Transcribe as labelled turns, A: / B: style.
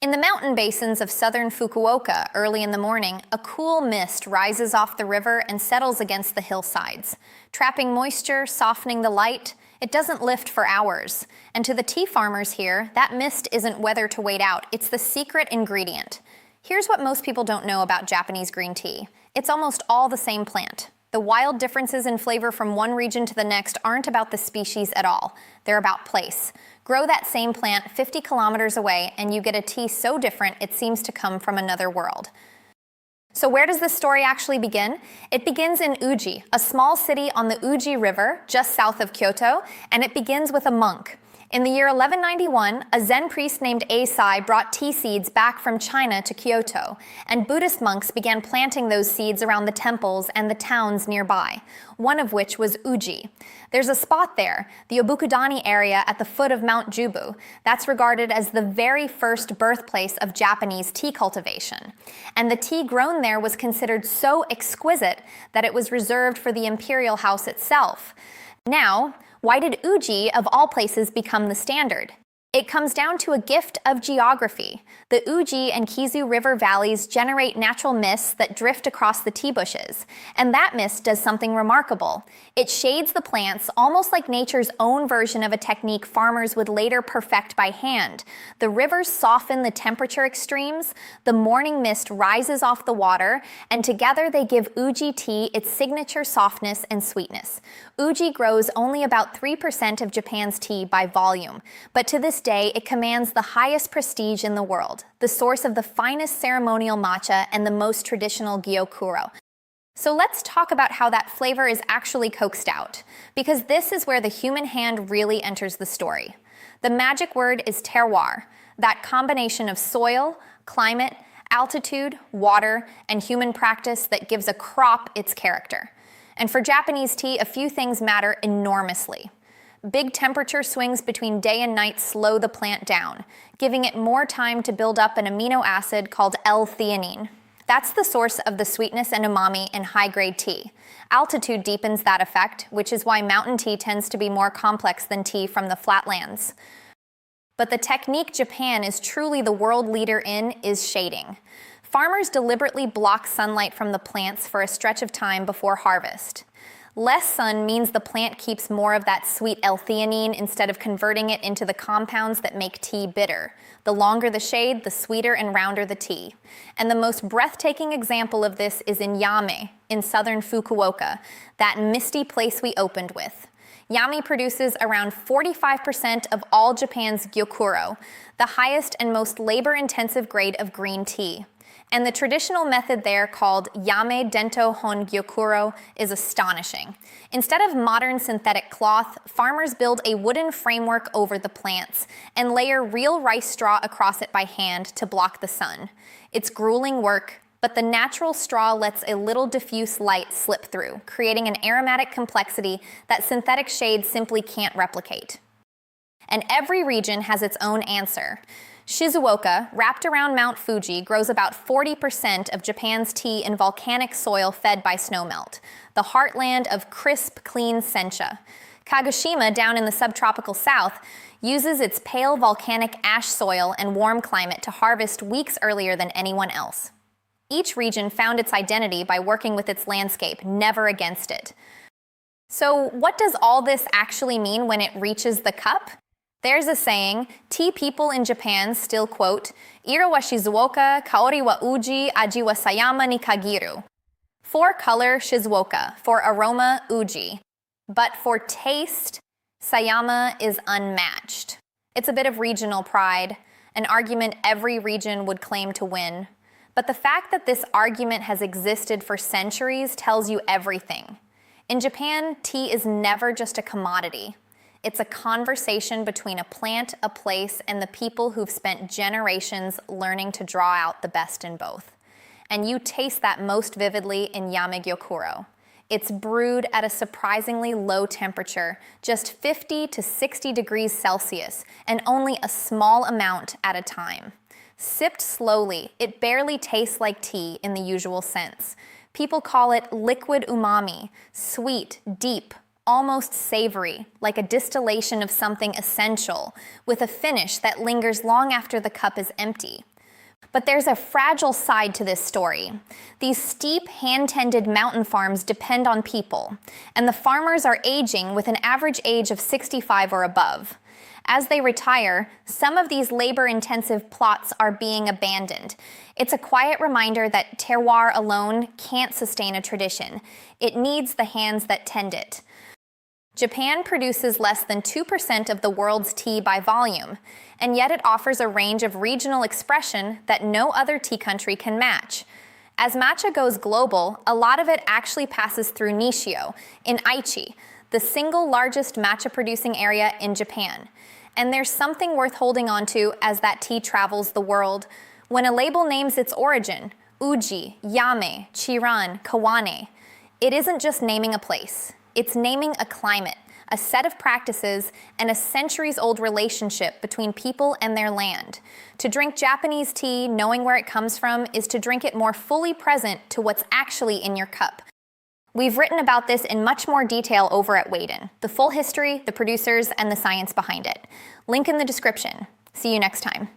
A: In the mountain basins of southern Fukuoka early in the morning, a cool mist rises off the river and settles against the hillsides. Trapping moisture, softening the light, it doesn't lift for hours. And to the tea farmers here, that mist isn't weather to wait out, it's the secret ingredient. Here's what most people don't know about Japanese green tea. It's almost all the same plant. The wild differences in flavor from one region to the next aren't about the species at all. They're about place. Grow that same plant 50 kilometers away and you get a tea so different it seems to come from another world. So where does this story actually begin? It begins in Uji, a small city on the Uji River just south of Kyoto, and it begins with a monk. In the year 1191, a Zen priest named Eisai brought tea seeds back from China to Kyoto, and Buddhist monks began planting those seeds around the temples and the towns nearby, one of which was Uji. There's a spot there, the Obukudani area at the foot of Mount Jubu, that's regarded as the very first birthplace of Japanese tea cultivation. And the tea grown there was considered so exquisite that it was reserved for the imperial house itself. Now, why did Uji, of all places, become the standard? It comes down to a gift of geography. The Uji and Kizu River valleys generate natural mists that drift across the tea bushes. And that mist does something remarkable. It shades the plants almost like nature's own version of a technique farmers would later perfect by hand. The rivers soften the temperature extremes, the morning mist rises off the water, and together they give Uji tea its signature softness and sweetness. Uji grows only about 3% of Japan's tea by volume, but to this day it commands the highest prestige in the world, the source of the finest ceremonial matcha and the most traditional Gyokuro. So let's talk about how that flavor is actually coaxed out, because this is where the human hand really enters the story. The magic word is terroir, that combination of soil, climate, altitude, water, and human practice that gives a crop its character. And for Japanese tea, a few things matter enormously. Big temperature swings between day and night slow the plant down, giving it more time to build up an amino acid called L-theanine. That's the source of the sweetness and umami in high-grade tea. Altitude deepens that effect, which is why mountain tea tends to be more complex than tea from the flatlands. But the technique Japan is truly the world leader in is shading. Farmers deliberately block sunlight from the plants for a stretch of time before harvest. Less sun means the plant keeps more of that sweet L-theanine instead of converting it into the compounds that make tea bitter. The longer the shade, the sweeter and rounder the tea. And the most breathtaking example of this is in Yame, in southern Fukuoka, that misty place we opened with. Yame produces around 45% of all Japan's Gyokuro, the highest and most labor-intensive grade of green tea. And the traditional method there, called Yame Dento Hon Gyokuro, is astonishing. Instead of modern synthetic cloth, farmers build a wooden framework over the plants and layer real rice straw across it by hand to block the sun. It's grueling work, but the natural straw lets a little diffuse light slip through, creating an aromatic complexity that synthetic shades simply can't replicate. And every region has its own answer. Shizuoka, wrapped around Mount Fuji, grows about 40% of Japan's tea in volcanic soil fed by snowmelt, the heartland of crisp, clean sencha. Kagoshima, down in the subtropical south, uses its pale volcanic ash soil and warm climate to harvest weeks earlier than anyone else. Each region found its identity by working with its landscape, never against it. So what does all this actually mean when it reaches the cup? There's a saying, tea people in Japan still quote, "Iro wa Shizuoka, kaori wa Uji, aji wa Sayama ni kagiru." For color, Shizuoka. For aroma, Uji. But for taste, Sayama is unmatched. It's a bit of regional pride, an argument every region would claim to win. But the fact that this argument has existed for centuries tells you everything. In Japan, tea is never just a commodity. It's a conversation between a plant, a place, and the people who've spent generations learning to draw out the best in both. And you taste that most vividly in Yame Gyokuro. It's brewed at a surprisingly low temperature, just 50 to 60 degrees Celsius, and only a small amount at a time. Sipped slowly, it barely tastes like tea in the usual sense. People call it liquid umami, sweet, deep, almost savory, like a distillation of something essential, with a finish that lingers long after the cup is empty. But there's a fragile side to this story. These steep, hand-tended mountain farms depend on people, and the farmers are aging with an average age of 65 or above. As they retire, some of these labor-intensive plots are being abandoned. It's a quiet reminder that terroir alone can't sustain a tradition. It needs the hands that tend it. Japan produces less than 2% of the world's tea by volume, and yet it offers a range of regional expression that no other tea country can match. As matcha goes global, a lot of it actually passes through Nishio, in Aichi, the single largest matcha-producing area in Japan. And there's something worth holding on to as that tea travels the world. When a label names its origin, Uji, Yame, Chiran, Kawane, it isn't just naming a place. It's naming a climate, a set of practices, and a centuries-old relationship between people and their land. To drink Japanese tea, knowing where it comes from, is to drink it more fully present to what's actually in your cup. We've written about this in much more detail over at Waden, the full history, the producers, and the science behind it. Link in the description. See you next time.